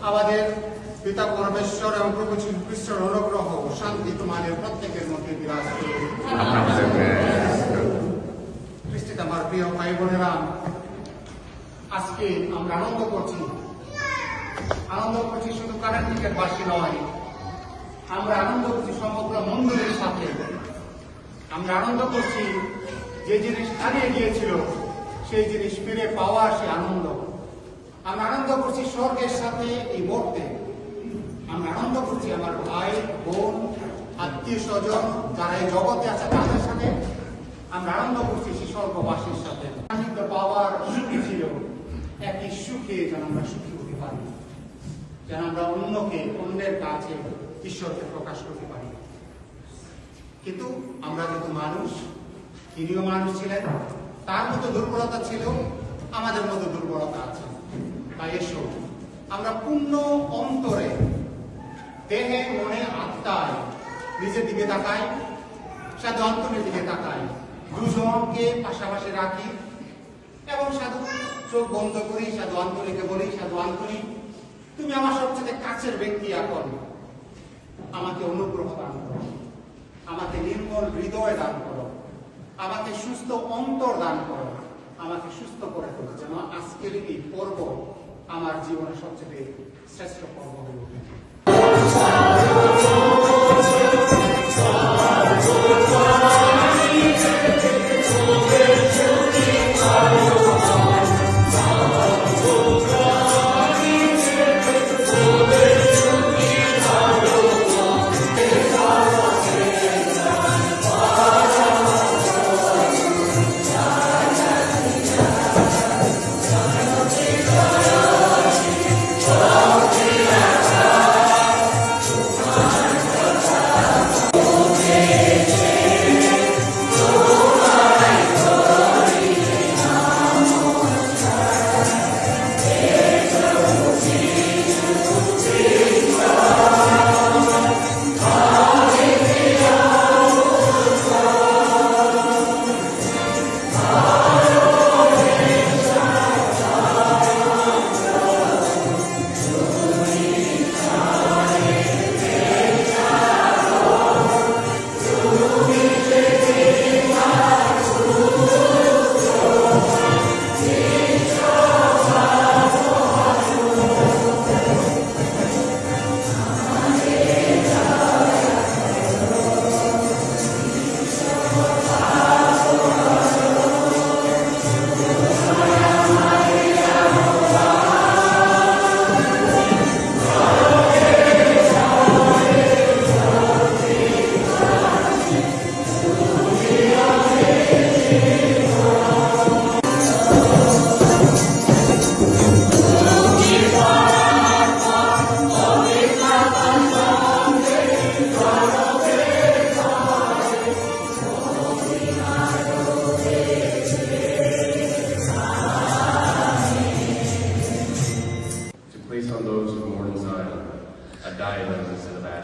আমাদের পিতা পরমেশ্বর এবং প্রভু যীশু খ্রিস্টের অনুগ্রহ ও শান্তি তোমাদের প্রত্যেকের মধ্যে বিরাজ করুন। খ্রিস্টে আমার প্রিয় ভাই বোনেরা, আজকে আমরা আনন্দ করছি শুধু কানেকটিকের বাসী নয়, আমরা আনন্দ করছি সমগ্র মন্দিরের সাথে। আমরা আনন্দ করছি যে জিনিস হারিয়ে গিয়েছিল সেই জিনিস ফিরে পাওয়া, সে আনন্দ। আমরা আনন্দ করছি স্বর্গের সাথে এই মুহূর্তে। আমরা আনন্দ করছি আমার ভাই বোন আত্মীয় স্বজন যারা এই জগতে আছে তাদের সাথে। আমরা আনন্দ করছি সেই স্বর্গবাসীর সাথে। সান্নিধ্য পাওয়ার সুখী ছিল, একই সুখে যেন আমরা সুখী হতে পারি, যেন আমরা অন্যের কাছে ঈশ্বরকে প্রকাশ করতে পারি। কিন্তু আমরা যেহেতু মানুষ, তিনিও মানুষ ছিলেন, তার মতো দুর্বলতা ছিল, আমাদের মতো দুর্বলতা আছে। তাই এসো আমরা পূর্ণ অন্তরে, দেহে মনে আত্মায় নিজের দিকে তাকাই, সাধু আন্তনের দিকে তাকাই, দুজনকে পাশাপাশি রাখি এবং সাধু চোখ বন্ধ করি, সাধু আন্তরিকে বলি, সাধু আন্তরি, তুমি আমার সবচেয়ে কাছের ব্যক্তি, এখন আমাকে অনুগ্রহ দান করো, আমাকে নির্মল হৃদয় দান করো, আমাকে সুস্থ অন্তর দান করো, আমাকে সুস্থ করে তোলো, যেন আজকের এই পর্ব আমার জীবনের সবচেয়ে শ্রেষ্ঠ পর্ব হয়ে ওঠে।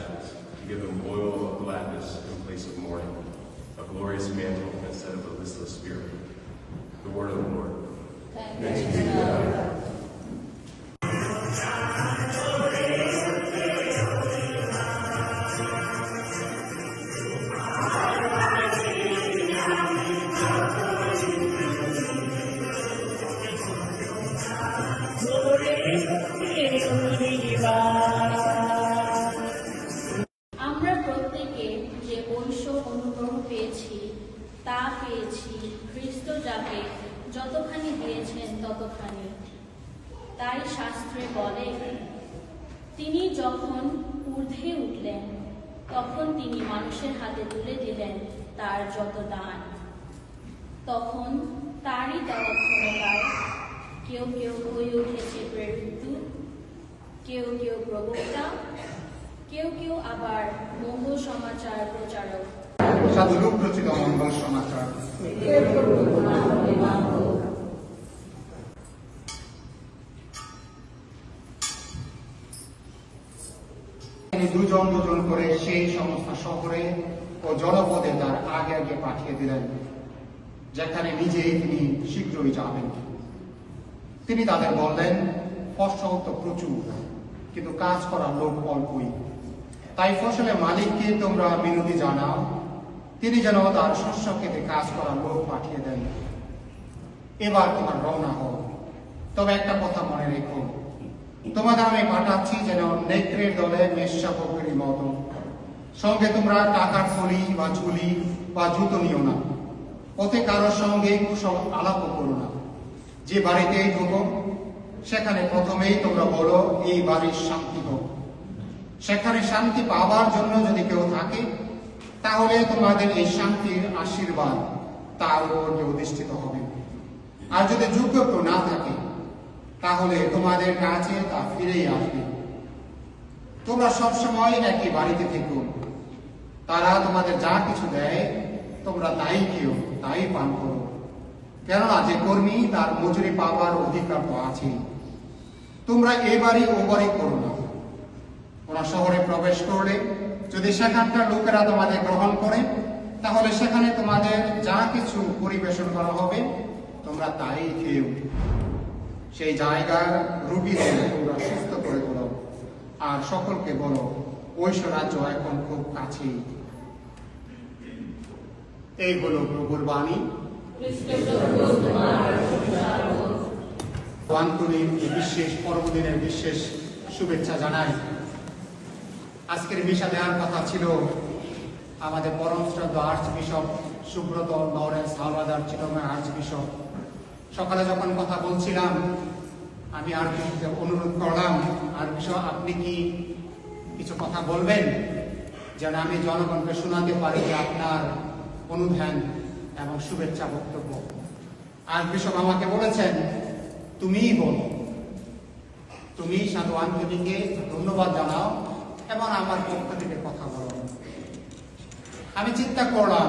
ashes, to give them oil of gladness in place of mourning, a glorious mantle instead of a listless spirit. The word of the Lord. Thanks be to God. আমরা প্রত্যেকে যে ঐশ্ব অনুগ্রহ পেয়েছি তা পেয়েছি খ্রিস্ট যাকে যতখানি দিয়েছেন ততখানি। তাই শাস্ত্রে বলে, তিনি যখন ঊর্ধ্বে উঠলেন তখন তিনি মানুষের হাতে তুলে দিলেন তার যত দান। তখন তারই দেওয়া ক্ষমতায় কেউ কেউ হয়ে উঠেছে প্রেরিত দূত, কেউ কেউ প্রবক্তা, কেউ কেউ আবার মঙ্গল সমাচার প্রচারক। সাধু লূক রচিত মঙ্গল সমাচার। তিনি দুজন দুজন করে সেই সমস্ত শহরে ও জনপদে তার আগে আগে পাঠিয়ে দিলেন, যেখানে নিজেই তিনি শীঘ্রই যাবেন। তিনি তাদের বললেন, ফসল তো প্রচুর, কিন্তু কাজ করার লোক অল্পই। তাই ফসলের মালিককে তোমরা মিনতি জানাও, তিনি যেন তার শস্য খেতে কাজ করার লোক পাঠিয়ে দেন। এবার তোমার রওনা হও, তবে একটা কথা মনে রেখো, তোমাদের আমি পাঠাচ্ছি যেন নেকড়ের দলে মেষশা বকরীর মতো। সঙ্গে তোমরা টাকার থলি বা ঝুলি বা জুতো নিও না। পথে কারোর সঙ্গে কুশল আলাপও করো না। যে বাড়িতেই ঢুকো সেখানে প্রথমেই তোমরা বলো, এই বাড়ির শান্তি হোক। সেখানে শান্তি পাওয়ার জন্য যদি কেউ থাকে, তাহলে তোমাদের এই শান্তির আশীর্বাদ তার উপর অধিষ্ঠিত হবে। আর যদি যোগ্য কেউ না থাকে, তাহলে তোমাদের কাছে তা ফিরেই আসবে। তোমরা সবসময় একই বাড়িতে থেকো। তারা তোমাদের যা কিছু দেয় তোমরা তাই খেও, তাই পান করো। কেননা যে কর্মী তার মজুরি পাওয়ার অধিকার তো আছেই। তোমরা এ বাড়ি ও বাড়ি করো না। ওরা শহরে প্রবেশ করলে যদি সেখানকার লোকেরা তোমাদের গ্রহণ করে, তাহলে সেখানে তোমাদের যা কিছু পরিবেশন করা হবে তোমরা তাই খেও। সেই জায়গার রোগীদের তোমরা সুস্থ করে তোলো, আর সকলকে বলো, ঐশ্ব রাজ্য এখন খুব কাছেই। এই হলো প্রভুর বাণী। আন্তরিক বিশেষ পর্বদিনের বিশেষ শুভেচ্ছা জানাই। আজকের মিশা দেওয়ার কথা ছিল আমাদের পরম শ্রদ্ধা arch bishop Subrata Lawrence Howlader, Chittagong arch bishop. সকালে যখন কথা বলছিলাম, আমি আর বিশপকে অনুরোধ করলাম, আর বিশপ আপনি কি কিছু কথা বলবেন, যেন আমি জনগণকে শোনাতে পারি যে আপনার অনুধ্যান এবং শুভেচ্ছা বক্তব্য। আর বিশপ আমাকে বলেছেন, তুমিই বলো, তুমি সাধু আন্তনিকে ধন্যবাদ জানাও এবং আমার পক্ষ থেকে কথা বলো। আমি চিন্তা করলাম,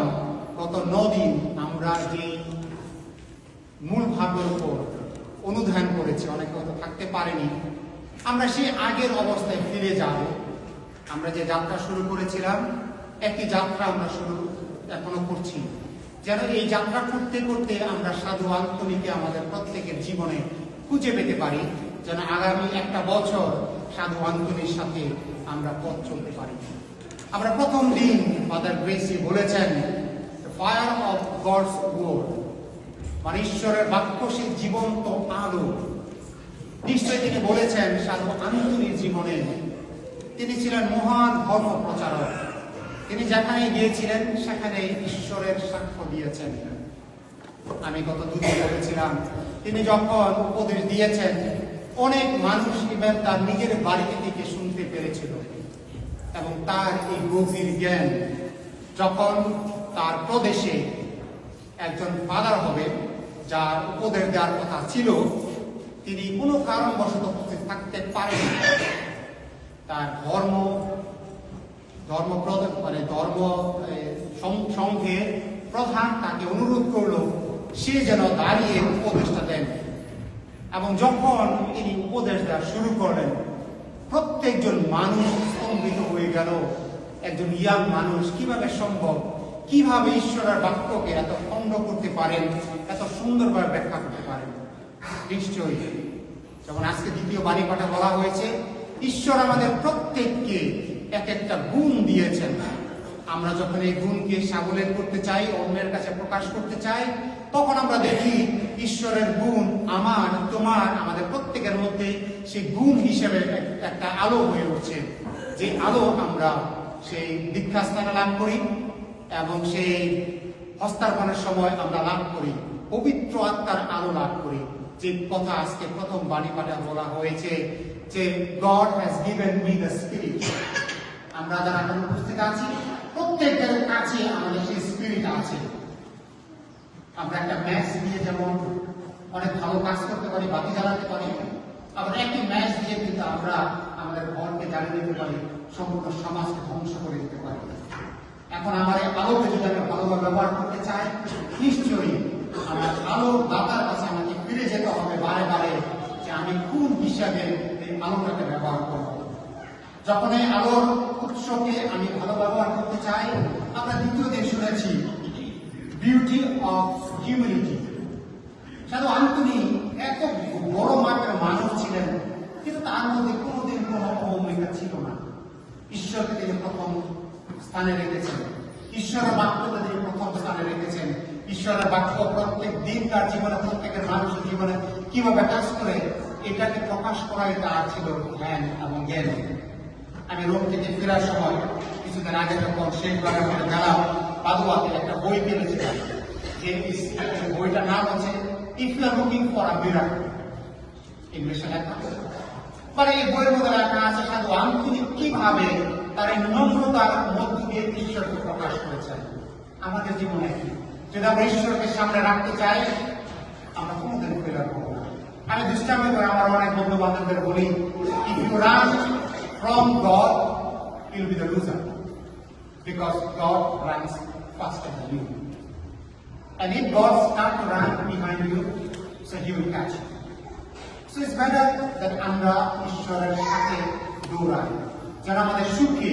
গত 9 দিন আমরা যে মূল ভাবের উপর অনুধ্যান করেছি, অনেকে হয়তো থাকতে পারেনি, আমরা সেই আগের অবস্থায় ফিরে যাব। আমরা যে যাত্রা শুরু করেছিলাম, একই যাত্রা আমরা এখনো করছি। যেন এই যাত্রা করতে করতে আমরা সাধু আন্তনিকে আমাদের প্রত্যেকের জীবনে খুঁজে পেতে পারি, যেন আগামী একটা বছর সাধু আন্তনির সাথে আমরা পথ চলতে পারি। আমরা প্রথম দিন ফাদার গ্রেসি বলেছেন, ফায়ার অফ গডস ওয়ার্ড, মানে ঈশ্বরের বাক্য সে জীবন্ত আলো। নিশ্চয়ই তিনি বলেছেন সাধু আন্তনির জীবনে তিনি ছিলেন মহান ধর্ম প্রচারক। তিনি যেখানে গিয়েছিলেন সেখানে ঈশ্বরের সাক্ষ্য দিয়েছেন। আমি গত 2 দিন বলেছিলাম, তিনি যখন উপদেশ দিয়েছেন, অনেক মানুষ ইভেন তার নিজের বাড়িতে থেকে শুনতে পেরেছিল। এবং তার এই গভীর জ্ঞান যখন তার প্রদেশে একজন ফাদার হবে, যার উপদেশ দেওয়ার কথা ছিল, তিনি কোনো কারণবশত উপস্থিত থাকতে পারেন, তার সংঘের প্রধান তাকে অনুরোধ করল সে যেন দাঁড়িয়ে উপদেশটা দেন। এবং যখন তিনি উপদেশ দেওয়া শুরু করলেন, প্রত্যেক প্রত্যেকজন মানুষ স্তম্ভিত হয়ে গেল। একজন ইয়াং মানুষ কিভাবে সম্ভব, কিভাবে ঈশ্বরের বাক্যকে এত খণ্ড করতে পারেন, এত সুন্দরভাবে ব্যাখ্যা করতে পারেন। নিশ্চয়ই যেমন আজকে দ্বিতীয় বাণী পাঠে বলা হয়েছে, ঈশ্বর আমাদের প্রত্যেককে এক একটা গুণ দিয়েছেন। আমরা যখন এই গুণকে সাবলীল করতে চাই, অন্যের কাছে প্রকাশ করতে চাই, তখন আমরা দেখি ঈশ্বরের গুণ আমার, তোমার, আমাদের প্রত্যেকের মধ্যে সেই গুণ হিসেবে একটা আলো হয়ে উঠছে। যে আলো আমরা সেই দীক্ষাস্থানে লাভ করি এবং সেই হস্তার্পণের সময় আমরা লাভ করি, পবিত্র আত্মার আলো লাভ করি। যে কথা আজকে প্রথম বাণী পাঠে বলা হয়েছে যে God has given me the spirit। আমরা যারা এখন উপস্থিত আছি প্রত্যেকের কাছে আমাদের সেই স্পিরিট আছে। আমরা একটা ম্যাচ দিয়ে যেমন অনেক ভালো কাজ করতে পারি, বাতি জ্বালাতে পারি, আবার একটি ম্যাচ দিয়ে কিন্তু আমরা আমাদের ঘরকে জ্বালিয়ে দিতে পারি, সম্পূর্ণ সমাজকে ধ্বংস করে দিতে পারি। এখন আমার এই আলোকে যদি আমি ভালোভাবে ব্যবহার করতে চাই, নিশ্চয়ই আমার আলো দাতার কাছে আমাকে ফিরে যেতে হবে বারে বারে, যে আমি কোন হিসাবে এই আলোটাকে ব্যবহার করব। যখন এই আলোর উৎসকে আমি ভালো ব্যবহার করতে চাই, আমরা দ্বিতীয় দিন শুনেছি বিউটি অফ হিউম্যানিটি। সাধু আন্তনি এত বড় মাপের মানুষ ছিলেন, কিন্তু তার মধ্যে কোনোদিন কোনো অহমিকা ছিল না। ঈশ্বরকে তিনি প্রথম স্থানে রেখেছেন, ঈশ্বরের বাক্যকে তিনি প্রথম স্থানে রেখেছেন। ঈশ্বরের বাক্য প্রত্যেক দিন তার জীবনে, প্রত্যেকের মানুষের জীবনে কিভাবে কাজ করে এটাকে প্রকাশ করাই তার ছিল জ্ঞান এবং জ্ঞান। আমি রোম থেকে ফেরার সময় কিছুদিন আগে যখন শেখবারের মধ্যে গেলাম, পাদুয়াতে একটা বই কিনেছিলাম, যে বইটার নাম হচ্ছে if you are looking for a miracle, ইংলিশে লেখা। মানে এই বইয়ের মধ্যে লেখা আছে সাধু আন্তনি কিভাবে তার এই নম্রতার মধ্য দিয়ে ঈশ্বরকে প্রকাশ করেছেন। আমাদের জীবনে যদি আমরা ঈশ্বরকে সামনে রাখতে চাই, আমরা কোনোদিন ফেরার করবো না। আমি দৃষ্টান্ত করে আমার অনেক বন্ধু বান্ধবদের বলি, if you run from God, you'll be the loser, because God runs faster than you. And if God starts to run behind you, so He will catch you. So it's better that আমরা ঈশ্বরের সাথে দৌড়াই। যারা আমাদের সুখে,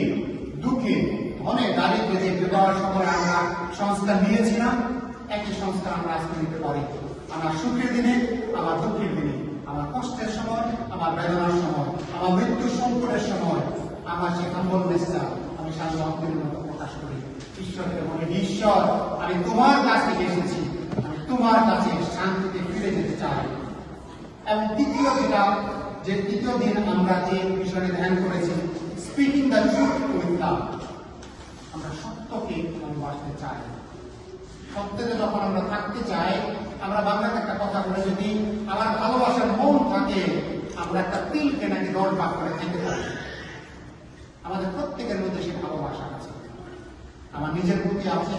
দুঃখে, ধনে, দারিদ্রে যে বিবাহের সময় আমরা সংস্কার নিয়েছিলাম, একই সংস্কার আমরা আজকে নিতে পারি। আমার সুখের দিনে, আমার দুঃখের দিনে, আমার কষ্টের সময়, আমার বেদনার সময়, আমার মৃত্যুর সংকটের সময়, আমার সেই হাম্বলনেসটা আমি সাধু আন্তরিকের মতো প্রকাশ করি। ঈশ্বরকে বলি, ঈশ্বর আমি তোমার কাছ থেকে এসেছি, আমি তোমার কাছে শান্তিতে ফিরে যেতে চাই। এবং তৃতীয় দিন আমরা যে বিষয়ে ধ্যান করেছি, speaking the truth with love. আমরা সত্যকে ভালোবাসতে চাই। সত্যতে যখন আমরা থাকতে চাই, আমরা বাংলাতে একটা কথা বলে, যদি আমার ভালোবাসার মন থাকে, আমরা একটা তিলকে নাকি 10 ভাগ করে খেতে পারি। আমাদের প্রত্যেকের মধ্যে সেই ভালোবাসা আছে। আমার নিজের প্রতি আছে,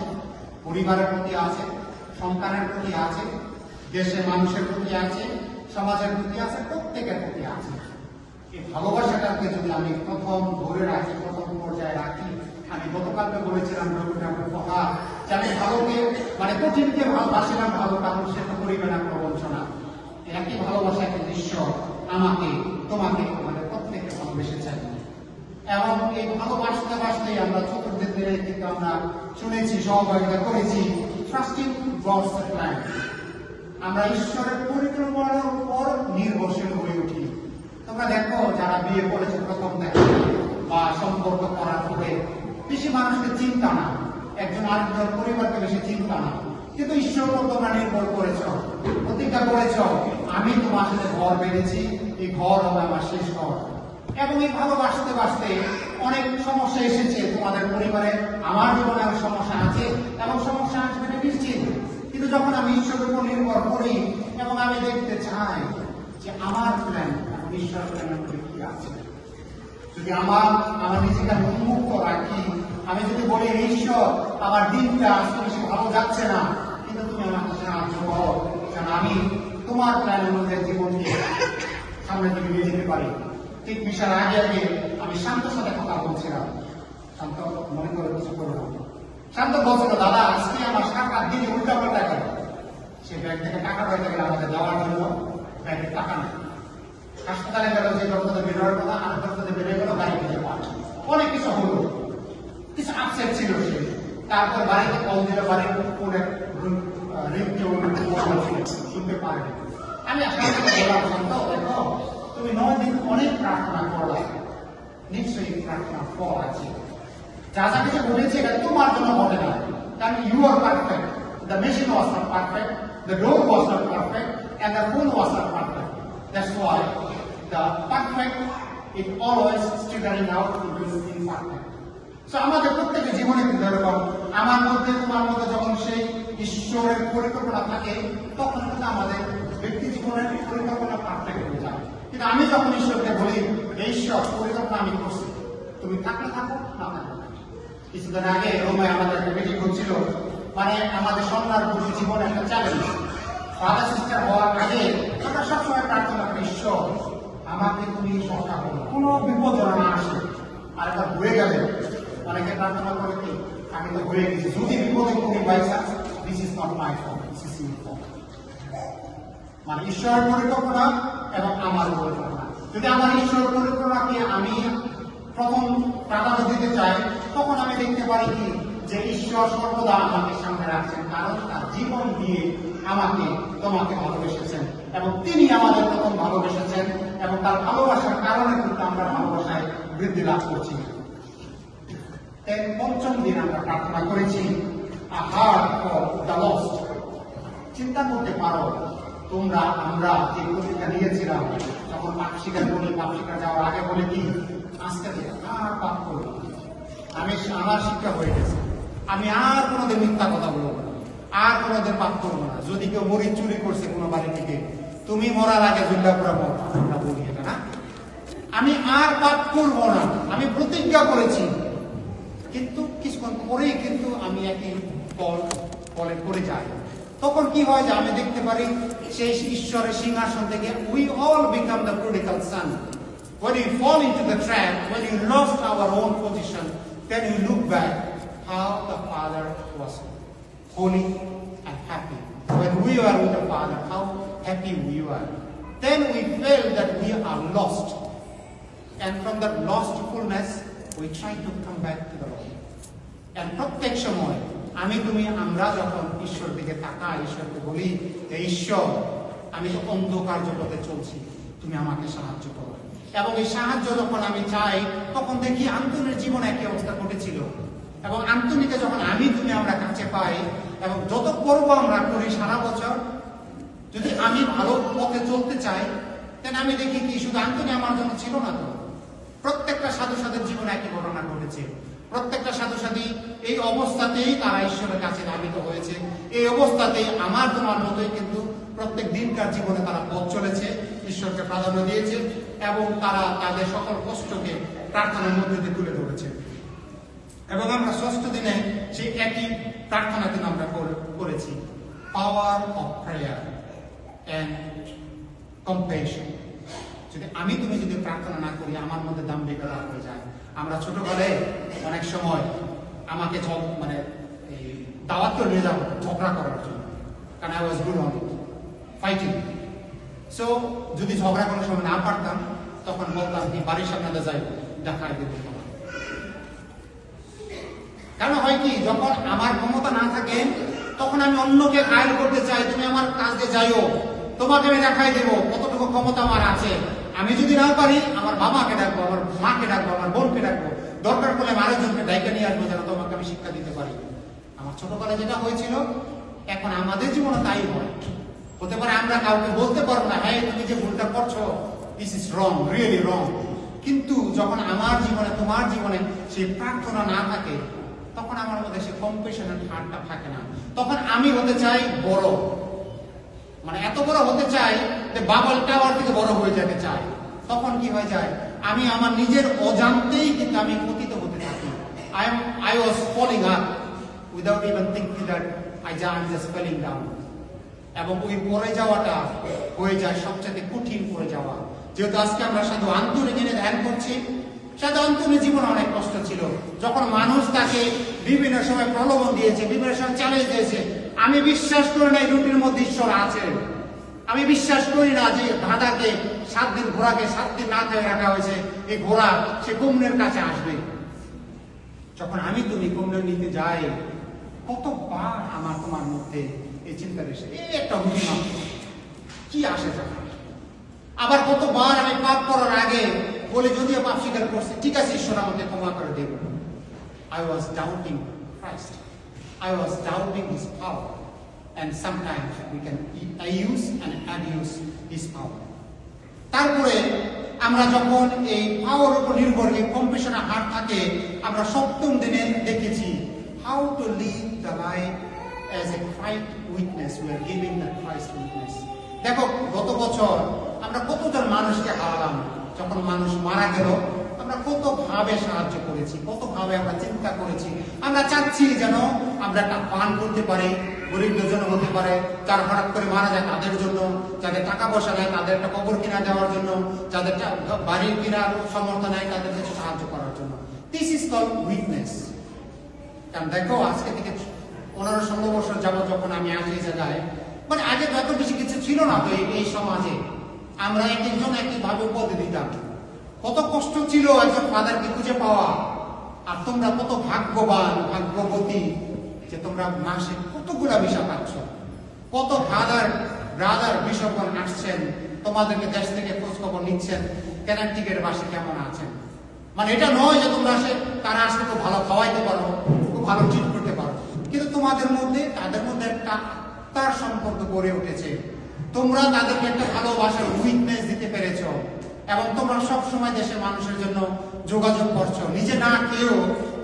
পরিবারের প্রতি আছে, সন্তানের প্রতি আছে, দেশের মানুষের প্রতি আছে, সমাজের প্রতি আছে, প্রত্যেকের প্রতি আছে। এই ভালোবাসাটাকে যদি আমি প্রথম ধরে রাখি, প্রথম পর্যায়ে রাখি, আমি গতকালকে বলেছিলাম রবীন্দ্রনাথের কথা, যে আমি ভালোকে মানে কঠিনকে ভালোবাসিলাম, ভালো কারণ সে তো করিবে না প্রবঞ্চনা। একই ভালোবাসা কিন্তু ঈশ্বর আমাকে, তোমাকে, আমাদের প্রত্যেককে ভালোবেসেছেন। এবং এই ভালোবাসতে বাসতেই আমরা চতুর্থ দিনে কিন্তু আমরা শুনেছি, সহযোগিতা করেছি, ট্রাস্টিং গডস প্ল্যান। আমরা ঈশ্বরের পরিকল্পনার উপর নির্ভরশীল হয়ে উঠি। তোমরা দেখো, যারা বিয়ে করেছে প্রথম দেখা বা সম্পর্ক করার পরে বেশি মানুষকে চিন্তা না, একজন আরেকজন পরিবারকে বেশি চিন্তা না, কিন্তু ঈশ্বরের উপর তোমরা নির্ভর করেছ, প্রতিজ্ঞা করেছ, আমি তোমার সাথে ঘর বেঁধেছি, এই ঘর হবে আমার শেষ ঘর। এবং এই ভালোবাসতে বাসতে অনেক সমস্যা এসেছে তোমাদের পরিবারে, আমার জীবনে সমস্যা আছে এবং সমস্যা আসবে না নিশ্চিত। কিন্তু যখন আমি ঈশ্বরের উপর নির্ভর করি এবং আমি দেখতে চাই যে আমার প্ল্যান এবং ঈশ্বরের প্ল্যানের মধ্যে কি আছে, যদি আমার নিজেকে উন্মুক্ত রাখি, আমি যদি বলি ঈশ্বর আমার দিনটা আজকে বেশি ভালো যাচ্ছে না, কিন্তু তুমি আমাকে সাহায্য করো, কারণ আমি তোমার প্ল্যানের মধ্যে জীবনকে সামনের দিকে নিয়ে যেতে পারি। ঠিক বিষয়ের আগে আমি শান্তর সাথে কথা বলছিলাম, শান্ত মনে করে কিছু করবো। শান্ত বলছিল, দাদা আজকে আমার সারা দিনে উল্টাপাল্টা গেল। সে ব্যাংক থেকে টাকা পাইতে গেলে আমাদের যাওয়ার জন্য ব্যাংকে টাকা নেই। হাসপাতালে গেল, যে ডক্টর বেরোয়ার কথা, আর ডক্টর সাথে বেরিয়ে গেল, গাড়ি খুঁজে পাচ্ছে, অনেক কিছু হলো, কিছু আপসেট ছিল সে। তারপর বাড়িতে কল দিলে বাড়ির উপরে শুনতে পারেনি। আমি আসলে বললাম, শান্ত দেখো, তুমি 9 দিন অনেক প্রার্থনা করলা, নিশ্চয়ই প্রার্থনা ফল আছে। যা যা কিছু ঘটেছে এটা তোমার জন্য ঘটে না, কারণ you are perfect. The machine was not perfect, the door was not perfect, and the phone was not perfect. That's why the perfect is always figuring out to do imperfect. So আমাদের প্রত্যেকের জীবনে কিন্তু এরকম, আমার মধ্যে তোমার মধ্যে যখন সেই ঈশ্বরের পরিকল্পনা থাকে, তখন কিন্তু আমাদের ব্যক্তি জীবনের পরিকল্পনা পারফেক্ট হয়ে যায়। কিন্তু আমি যখন ঈশ্বরকে বলি, এই ঈশ্বর পরিকল্পনা আমি করছি, তুমি থাকলে থাকো, না থাকো না। কিছুদিন আগে রোমায় আমাদের একটা মিটিং হচ্ছিল, মানে আমাদের সন্ন্যার পুরুষ জীবনে একটা চ্যালেঞ্জ। ফাদার সিস্টার হওয়ার আগে আমরা সবসময় প্রার্থনা করি, ঈশ্বর আমাকে তুমি রক্ষা করো, কোনো বিপদ যেন না আসে। আর এটা হয়ে গেলে অনেকে প্রার্থনা করে কি, আমি তো হয়ে গেছি, যদি বিপদে তুমি বাইসা, this is not my fault, this is your fault. মানে ঈশ্বরের পরিকল্পনা এবং আমার পরিকল্পনা, যদি আমার ঈশ্বরের পরিকল্পনাকে আমি প্রথম প্রাধান্য দিতে চাই, তখন আমি দেখতে পারি কি যে ঈশ্বর সর্বদা আমাকে সামনে রাখছেন, কারণ তার জীবন দিয়ে আমাকে তোমাকে ভালোবেসেছেন, এবং তিনি আমাদের প্রথম ভালোবেসেছেন, এবং তার ভালোবাসার কারণে কিন্তু আমরা ভালোবাসায় বৃদ্ধি লাভ করছি। পঞ্চম দিন আমরা প্রার্থনা করেছি, a heart for the lost। চিন্তা করতে পারো তোমরা, আমরা যে পরীক্ষা নিয়েছিলাম, যখন পাপ স্বীকার করি, পাপ স্বীকার যাওয়ার আগে বলে কি, আজকে থেকে আর পাপ করবো, আমি আমার শিক্ষা হয়ে গেছে, আমি আর কোনোদিন মিথ্যা কথা বলবো না, আর কোনোদিন পাপ করবো না। যদি কেউ মরিচ চুরি করছে কোনো বাড়ি থেকে, তুমি মরার আগে জুল্লা পুরা মর, আমরা বলি এটা না, আমি আর পাপ করবো না, আমি প্রতিজ্ঞা করেছি। কিন্তু কিছুক্ষণ পরেই কিন্তু আমি একই ফলে পড়ে যাই। তখন কি হয় যে আমি দেখতে পারি সেই ঈশ্বরের সিংহাসন থেকে we all become the prodigal son. When you fall into the trap, when you lost our own position, then you look back how the Father was holy and happy. When we were with the Father, how happy we were. Then we felt that we are lost. And from that lost fullness, we try to come back to the Lord. And প্রত্যেক সময় আমি তুমি আমরা যখন ঈশ্বর দিকে তাকাই, ঈশ্বরকে বলি যে ঈশ্বর আমি তো অন্ধকার জগতে চলছি, তুমি আমাকে সাহায্য করো। এবং এই সাহায্য যখন আমি চাই, তখন দেখি আন্তনির জীবনে একই অবস্থা ঘটেছিল। এবং আন্তনিকে যখন আমি তুমি আমরা কাছে পাই, এবং যত পর্ব আমরা করি সারা বছর, যদি আমি ভালো পথে চলতে চাই, তাহলে আমি দেখি কি শুধু আন্তনি আমার জন্য ছিল না তো, প্রত্যেকটা সাধু সাধুর জীবনে একই ঘটনা ঘটেছে। প্রত্যেকটা সাধু সাধী এই অবস্থাতেই তারা ঈশ্বরের কাছে ধাবিত হয়েছে, এই অবস্থাতেই আমার তোমার মতোই কিন্তু প্রত্যেক দিনকার জীবনে তারা পথ চলেছে, ঈশ্বরকে প্রাধান্য দিয়েছে, এবং তারা তাদের সকল কষ্টকে প্রার্থনার মধ্যে দিয়ে তুলে ধরেছে। এবং আমরা ষষ্ঠ দিনে সেই একই প্রার্থনা কিন্তু আমরা করেছি, পাওয়ার অফ প্রেয়ার অ্যান্ড কম্পেশন। যদি আমি তুমি যদি প্রার্থনা না করি, আমার মধ্যে দাম্ভিকতা হয়ে যায়। আমরা ছোটবেলায় অনেক সময় আমাকে মানে এই দাওয়াত করে নিয়ে যাবো ঝগড়া করার জন্য, কারণ I was good on fighting. So যদি ঝগড়া করার সময় না পারতাম, তখন বলতাম কি বাড়ির সামনে যাই দেখাই দেবো। কেন হয় কি, যখন আমার ক্ষমতা না থাকে, তখন আমি অন্যকে ঘায়েল করতে চাই, তুমি আমার কাজে যাইও, তোমাকে আমি দেখাই দেবো কতটুকু ক্ষমতা আমার আছে। আমি যদি না পারি, আমার বাবাকে ডাকবো, আমার মাকে ডাকবো, আমার বোনকে ডাকবো, দরকার পড়লে আমি আরেকজনকে ডাইকে নিয়ে আসবো, যেন তোমাকে আমি শিক্ষা দিতে পারি। আমার ছোটবেলায় যেটা হয়েছিল, এখন আমাদের জীবনে তাই হয়। হতে পারে আমরা কাউকে বলতে পারবো না, হ্যাঁ তুমি যে ভুলটা করছো, দিস ইজ রং, রিয়েলি রং। কিন্তু যখন আমার জীবনে তোমার জীবনে সেই প্রার্থনা না থাকে, তখন আমার মধ্যে সেই কম্পেশনের হারটা থাকে না। তখন আমি হতে চাই বড়, মানে এত বড় হতে চাই যে বাবল টাওয়ার থেকে বড় হয়ে যেতে চাই। তখন কি হয়ে যায়, আমি আমার নিজের অজান্তেই কিন্তু আমি পতিত হতে থাকি। I was falling up without even thinking that I'm just falling down. এবং ওই পড়ে যাওয়াটা হয়ে যায় সবচেয়ে কঠিন পড়ে যাওয়া। যেহেতু আজকে আমরা সাধু আন্তরিক এনে ধ্যান করছি, সাধু আন্তরিক জীবনে অনেক কষ্ট ছিল, যখন মানুষ তাকে বিভিন্ন সময় প্রলোভন দিয়েছে, বিভিন্ন সময় চ্যালেঞ্জ দিয়েছে। আমি বিশ্বাস করি না এই রুটির মধ্যে ঈশ্বর আছে, আমি বিশ্বাস করি না যে ধাঁধাকে 7 দিন ঘোড়াকে 7 দিন না খেয়ে রাখা হয়েছে, এই ঘোড়া সে কুমড়ের কাছে আসবে। যখন আমি তুমি কুমড়ে নিতে যাই, কতবার আমার তোমার মধ্যে এই চিন্তা এসে এই একটা হুকুম কি আসে যায়। আবার কতবার আমি পাপ করার আগে বলে যদিও পাপ স্বীকার করছি, ঠিক আছে ঈশ্বর আমাকে ক্ষমা করে দেব। I was doubting Christ. I was doubting His power. And sometimes we can use and abuse His power. তারপরে আমরা যখন এই পাওয়ার উপর নির্ভর এই কম্পিটিশনের হার থাকে, আমরা 7ম দিনে দেখেছি how to live the life as a Christ witness. We are giving the Christ witness. দেখো গত বছর আমরা কতজন মানুষকে হারালাম। যখন মানুষ মারা গেল আমরা কত ভাবে সাহায্য করেছি, কত ভাবে আমরা চিন্তা করেছি। আমরা চাচ্ছি যেন আমরা একটা পান করতে পারি, গরিবদের জন্য হতে পারে, যারা হঠাৎ করে মারা যায় তাদের জন্য, যাদের টাকা পয়সা নেয় তাদের একটা কবর কিনা দেওয়ার জন্য, যাদের বাড়ি কেনার সমর্থ নেয় তাদের কাছে সাহায্য করার জন্য। This is called witness. কারণ দেখো আজকে থেকে 15-16 বছর যাবত যখন আমি আসি এই জায়গায়, মানে আগে যত বেশি কিছু ছিল না তো এই সমাজে, আমরা এক একজন একইভাবে উপদে দিতাম। কত কষ্ট ছিল একজন ফাদারকে খুঁজে পাওয়া। আর তোমরা কত ভাগ্যবান ভাগ্যবতী যে তোমরা মাসে কতগুলা ভিসা পাচ্ছ। কত ফাদার ব্রাদার বিশপগণ আসছেন, তোমাদেরকে দেশ থেকে খোঁজ খবর নিচ্ছেন, ক্যানান্টিকের বাসে কেমন আছেন। মানে এটা নয় যে তোমরা তারা আসলে খুব ভালো খাওয়াইতে পারো, খুব ভালো ট্রিট করতে পারো, কিন্তু তোমাদের মধ্যে তাদের মধ্যে একটা আত্মার সম্পর্ক গড়ে উঠেছে। তোমরা তাদেরকে একটা ভালোবাসার উইটনেস দিতে পেরেছ এবং তোমরা সবসময় দেশের মানুষের জন্য যোগাযোগ করছো, নিজে না কেউ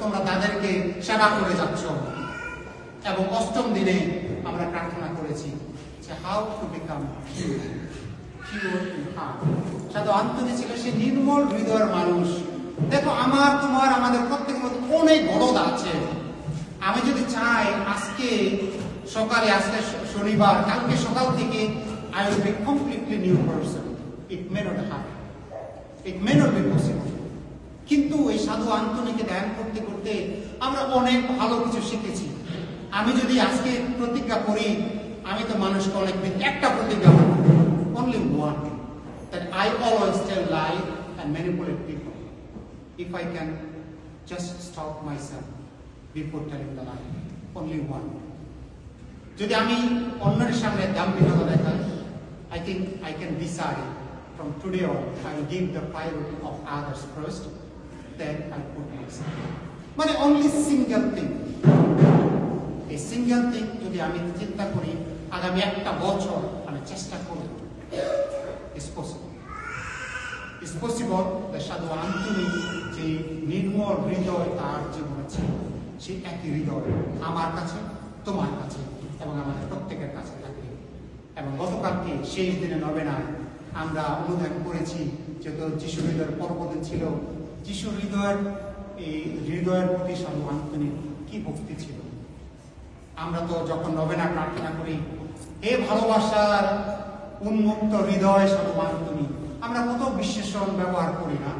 তোমরা তাদেরকে সেবা করে যাচ্ছ। এবং 8ম দিনে আমরা প্রার্থনা করেছি যে how to become pure in heart. সাধু আন্তনি ছিল সে নির্মল হৃদয়ের মানুষ। দেখো আমার তোমার আমাদের প্রত্যেকের মধ্যে অনেক গরদ আছে। আমি যদি চাই আজকে সকালে, আজকে শনিবার, কালকে সকাল থেকে I will be completely new person. It may not happen. It may not be possible. কিন্তু এই সাধু আন্তনিকে ধ্যান করতে করতে আমরা অনেক ভালো কিছু শিখেছি। আমি যদি আজকে প্রতিজ্ঞা করি, আমি তো মানুষকে অনেকদিন একটা প্রতিজ্ঞা করব, only one, that I always tell lie and manipulate people. If I can just stop myself before telling the lie, only one. যদি আমি অন্যের সামনে দাম্ভিকতা দেখাই, I think I can decide from today on I will give the priority of others first, then I put myself. মানে only single thing. এই single thing যদি আমি চিন্তা করি, আগামী একটা বছর আমি চেষ্টা করি, ইটস পসিবল। সাধু আন্তনি যে নির্মল হৃদয় তার জীবনে ছিল, সেই একই হৃদয় আমার কাছে, তোমার কাছে এবং আমাদের প্রত্যেকের কাছে থাকবে। এবং গতকালকে শেষ দিনে নবেনায় আমরা অনুধান করেছি যেহেতু যিশু হৃদয়ের পর্বদিন ছিল, যিশু হৃদয়ের এই হৃদয়ের প্রতি সাধু আন্তনির কি ভক্তি ছিল। আমরা তো যখন নবেনা প্রার্থনা করি, হে ভালোবাসার উন্মুক্ত হৃদয় সাধু আন্তনি, আমরা কত বিশেষণ ব্যবহার করি না।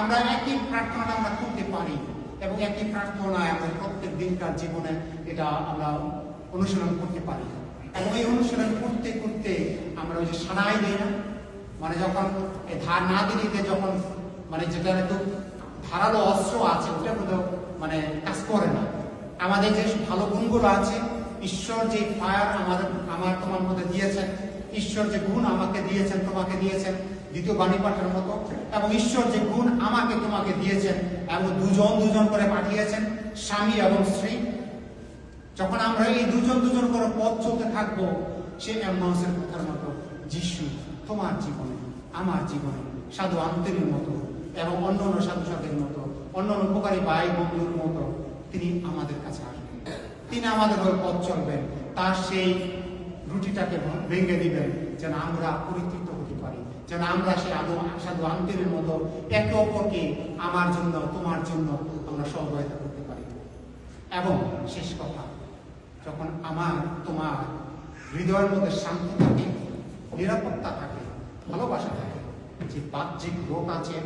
আমরা একই প্রার্থনাটা আমরা করতে পারি এবং একই প্রার্থনায় আমরা প্রত্যেক দিনকার জীবনে এটা আমরা অনুশীলন করতে পারি। এবং এই অনুশীলন করতে করতে আমরা ওই যে সানাই দিই না, মানে যখন এই ধার না দিতে যখন মানে যেটা একটু ধারালো অস্ত্র আছে ওটা কিন্তু মানে কাজ করে না। আমাদের যে ভালো গুণগুলো আছে, ঈশ্বর যে ফায়ার আমার তোমার মধ্যে দিয়েছেন, ঈশ্বর যে গুণ আমাকে দিয়েছেন, তোমাকে দিয়েছেন, দ্বিতীয় বাণী পাঠের মতো, এবং ঈশ্বর যে গুণ আমাকে তোমাকে দিয়েছেন এবং দুজন করে পাঠিয়েছেন, স্বামী এবং স্ত্রী। যখন আমরা এই দুজন করে পথ চলতে থাকবো, সে এম্মাউসের কথার মতো যিশু তোমার জীবনে, আমার জীবনে, সাধু আন্তরির মতো এবং অন্যান্য সাধু সাধের মতো, অন্যান্য উপকারী ভাই বন্ধুর মতো তিনি আমাদের কাছে আসবেন, তিনি আমাদের হয়ে পথ চলবেন, তার সেই রুটিটাকে ভেঙে দিবেন যেন আমরা পরিতৃপ্ত হতে পারি, যেন আমরা সেই সাধু আন্তরির মতো একে অপরকে আমার জন্য, তোমার জন্য আমরা সহযোগিতা করতে পারি। এবং শেষ কথা, যখন আমার তোমার হৃদয়ের মধ্যে শান্তি থাকে, নিরাপত্তা থাকে, ভালোবাসা থাকে, যে বাহ্যিক রোগ আছে,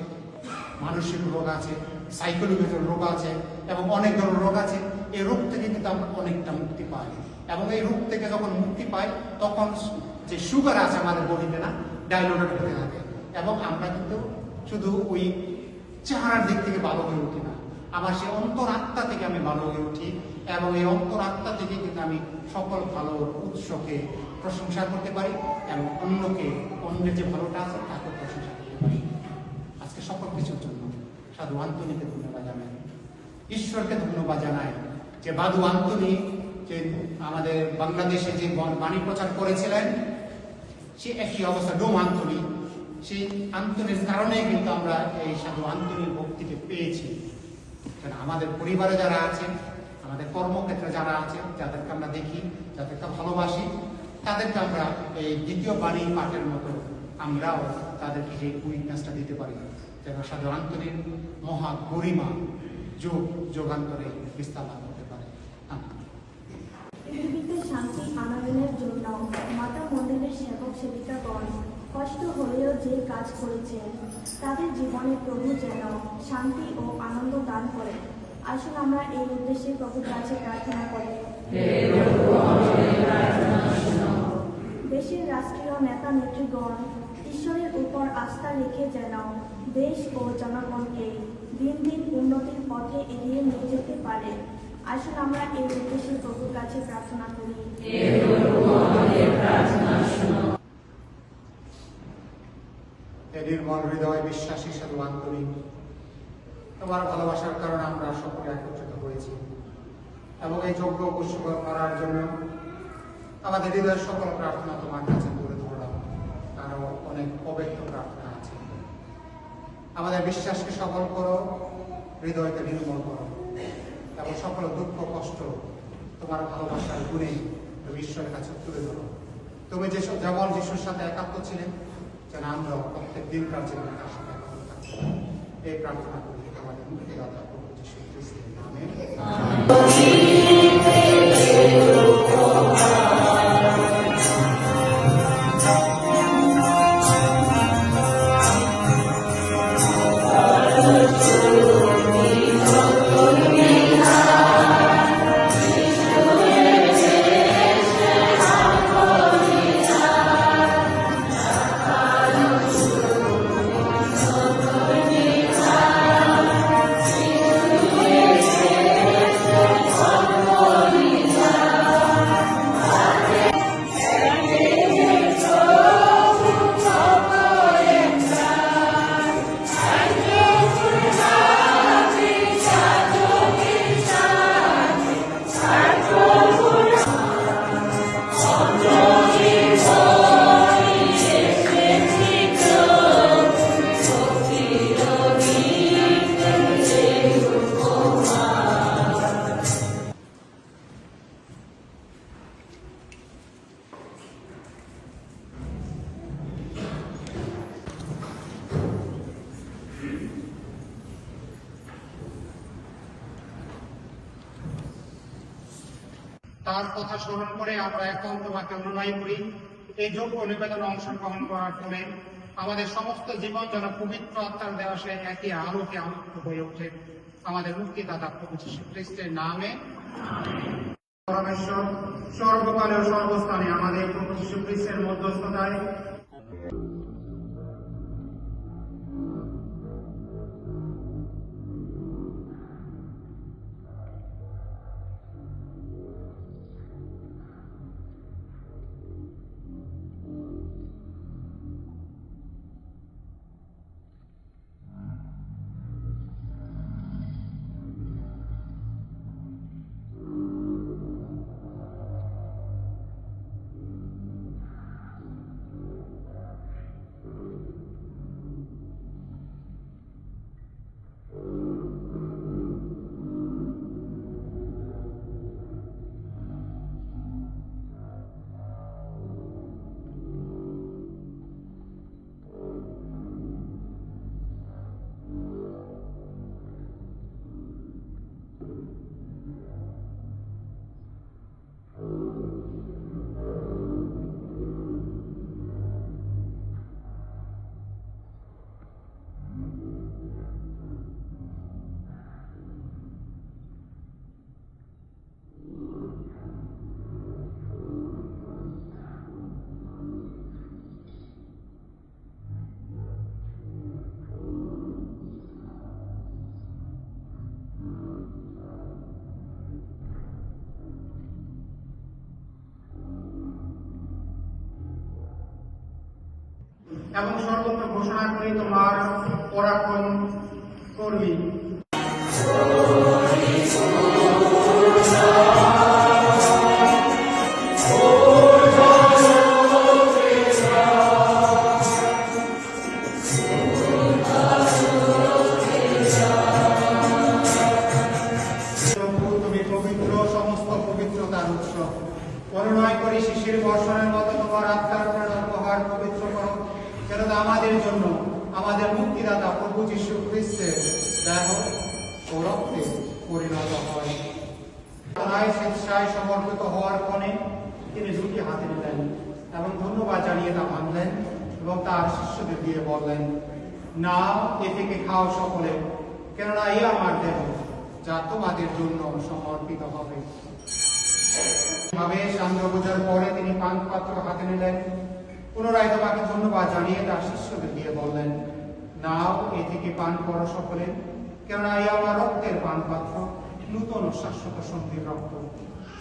মানসিক রোগ আছে, সাইকোলজিক্যাল রোগ আছে এবং অনেক ধরনের রোগ আছে, এই রোগ থেকে কিন্তু আমরা অনেকটা মুক্তি পাই। এবং এই রোগ থেকে যখন মুক্তি পাই তখন যে সুগার আছে আমাদের বডিতে না, ডাইলুটেড হতে থাকে, এবং আমরা কিন্তু শুধু ওই চেহারার দিক থেকে ভালো হয়ে উঠি না, আবার সে অন্তরাত্মা থেকে আমি ভালো হয়ে উঠি, এবং এই অন্তরাত্মা থেকে কিন্তু আমি সকল ভালোর উৎসকে প্রশংসা করতে পারি এবং অন্যের যে ভালোটা আছে তাকে প্রশংসা করতে পারি। আজকে সকল কিছুর জন্য সাধু আন্তনিকে ধন্যবাদ জানাই, ঈশ্বরকে ধন্যবাদ জানাই যে বাদু আন্তনি যে আমাদের বাংলাদেশে যে বাণী প্রচার করেছিলেন, সে একটি অবস্থা ডোম আন্তনি, সেই আন্তনির কারণে কিন্তু আমরা এই সাধু আন্তনির ভক্তিকে পেয়েছি। আমাদের পরিবারে যারা আছেন, আমাদের কর্মক্ষেত্রে যারা আছেন, যাদেরকে আমরা দেখি, যাদেরকে ভালোবাসি, তাদেরকে আমরা এই দ্বিতীয় বাণী পাঠের মতো আমরাও তাদেরকে এই উইটনেসটা দিতে পারি, যেন সাধু আন্তনির মহা গরিমা যুগ যুগান্তরে বিস্তার লাভ করতে পারে। পৃথিবীতে শান্তি আনয়নের জন্য মাতা মন্দিরের সেবক সেবিকাগণ কষ্ট হলেও যে কাজ করেছেন, তাদের জীবনে প্রভু যেন শান্তি ও আনন্দ দান করে। আসুন আমরা এই উদ্দেশ্যে প্রভুর কাছে প্রার্থনা করি। দেশের রাষ্ট্রীয় নেতা নেত্রীগণ ঈশ্বরের উপর আস্থা রেখে যেন দেশ ও জনগণকে দিন দিন উন্নতির পথে এগিয়ে নিয়ে যেতে পারে। আসুন আমরা এই উদ্দেশ্যে প্রভুর কাছে প্রার্থনা করি। নির্মল হৃদয় বিশ্বাসী সাধু আন্তরিক, তোমার ভালোবাসার কারণে আমরা সকলে একত্রিত হয়েছি এবং এই যজ্ঞ উৎসব করার জন্য আমাদের হৃদয়ের সকল প্রার্থনা তোমার কাছে তুলে ধরলাম। আরো অনেক অব্যক্ত প্রার্থনা আছে। আমাদের বিশ্বাসকে সফল করো, হৃদয়কে নির্মল করো এবং সকল দুঃখ কষ্ট তোমার ভালোবাসার গুণে তুমি ঈশ্বরের কাছে তুলে ধরো। তুমি যেমন যিশুর সাথে একাত্ম ছিলেন, যেন আমরা প্রত্যেক দিনকার জীবনে তার সাথে একাত্ম থাকতে পারি। এই প্রার্থনা করি আমাদের মুক্তিদাতা প্রভু যিশু খ্রিস্টের নামে। তার কথা স্মরণ করে আমরা এখন তোমাকে অনুনয় করি, এই যোগ্য নিবেদনে অংশগ্রহণ করার ফলে আমাদের সমস্ত জীবন যেন পবিত্র আত্মার দেওয়াশে একই আলোকে আলোকিত হয়ে ওঠে। আমাদের মুক্তিদাতা প্রভু যীশু খ্রিস্টের নামে। পরমেশ্বর সর্বকালে ও সর্বস্থানে আমাদের প্রভু যীশু খ্রিস্টের মধ্যস্থতায় এবং সর্বত্র ঘোষণা করি তোমার পরাক্রম করবি। তুমি পবিত্র, সমস্ত পবিত্রতার উৎস। অনুনয় করি শিশির বর্ষণের মতো তোমার আত্মার প্রেরণ উপহার পবিত্র করো, যেন তা আমাদের জন্য আমাদের মুক্তিদাতা প্রভু যীশু খ্রিস্টের দেহ ও রক্তে পরিণত হয়। স্বেচ্ছায় সমর্পিত হওয়ার ক্ষণে তিনি দুটি হাতে নিলেন এবং ধন্যবাদ জানিয়ে তা মানলেন এবং তার শিষ্যদের দিয়ে বললেন, নাও এ থেকে খাও সকলে, কেননা এ আমার দেহ যা তোমাদের জন্য সমর্পিত হবে। ভাবে সান্ধ্য পূজার পরে তিনি পান পাত্র হাতে নিলেন, পুনরায় তোমাকে ধন্যবাদ জানিয়ে তার শিষ্যদের দিয়ে বললেন, নাও এ থেকে পান করো সকলে, কেননা এই আমার রক্তের পান পাত্র, নূতন ও শাশ্বত সন্ধির রক্ত,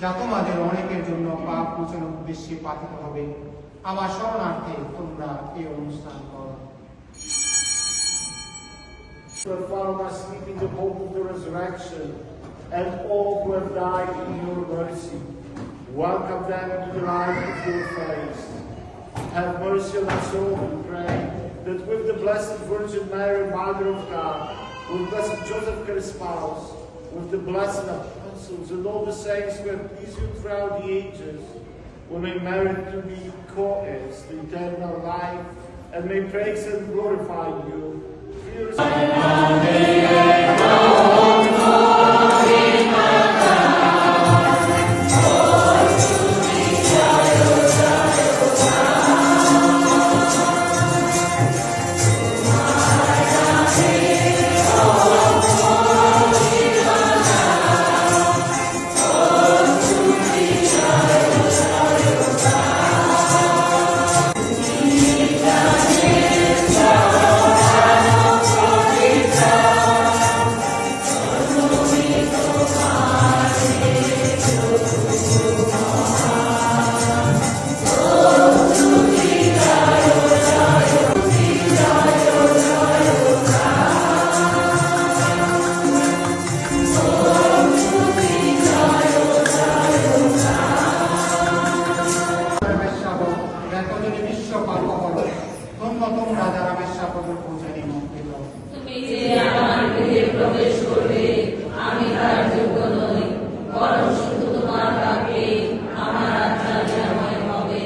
যা তোমাদের অনেকের জন্য পাপ মোচনের উদ্দেশ্যে পাঠিত হবে। আমার শরণার্থে তোমরা এই অনুষ্ঠান করো। Your fallen asleep in the hope of the resurrection, and all who have died in your mercy, welcome them to the light of your face. Have mercy on us all, we pray, that with the Blessed Virgin Mary, Mother of God, with Blessed Joseph, her spouse, with the blessed apostles and all the saints who have pleased you throughout the ages, we may merit to be co-heirs to eternal life, and may praise and glorify you. তুমি যে আমার গৃহে প্রবেশ করবে, আমি তার যোগ্য নই, বরং শুধু তোমার বাক্যে আমার আত্মা নিরাময় হবে।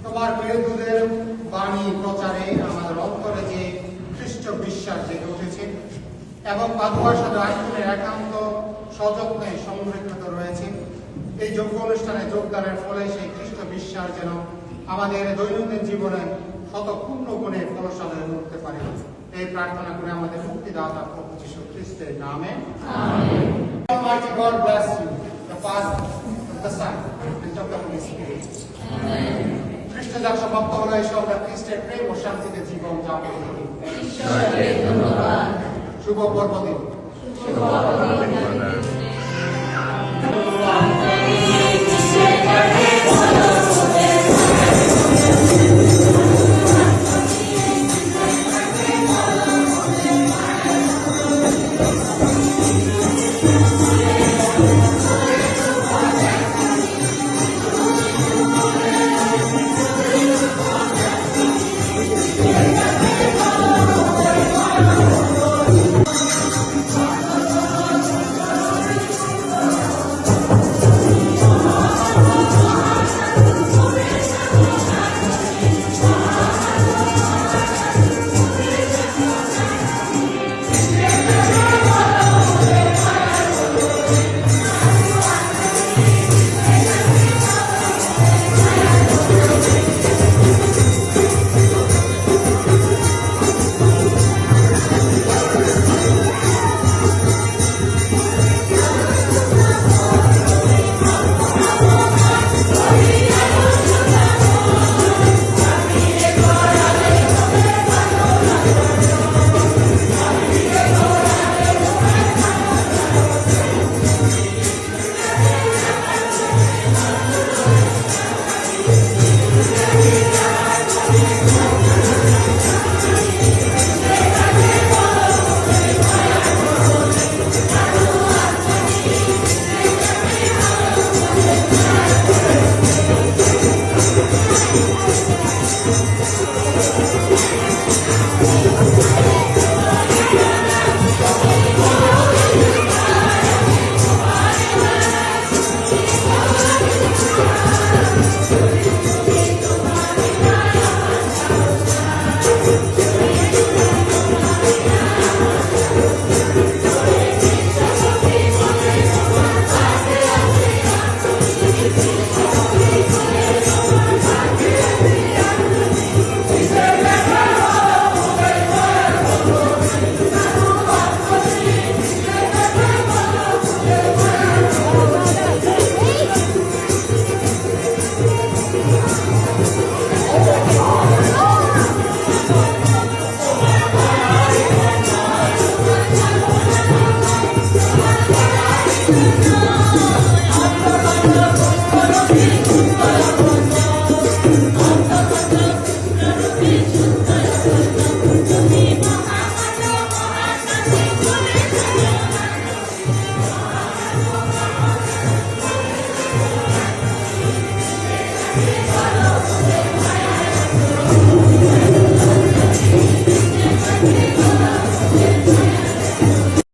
তোমার প্রিয়দের বাণী প্রচারে আমাদের অন্তরে যে খ্রিস্ট বিশ্বাস জেগে উঠেছে এবং পাদুয়ার সাথে আইনের একান্ত সযত্নে সংরক্ষিত রয়েছে, এই যোগ্য অনুষ্ঠানে যোগদানের ফলে সেই খ্রিস্ট বিশ্বাস যেন আমাদের দৈনন্দিন জীবনে শত পূর্ণ গুণে ফলসাধন করতে পারে। এই প্রার্থনা করে আমাদের মুক্তিদাতা প্রভু যীশু খ্রিস্টের নামে। Almighty God bless you, the Father, the Son, and of the Holy Spirit. খ্রিস্ট যাক ভক্ত হলো এসে আমরা খ্রিস্টের প্রেম ও শান্তিতে জীবন যাপন করি। ঈশ্বরকে ধন্যবাদ। শুভ পর্বদিন। শুভ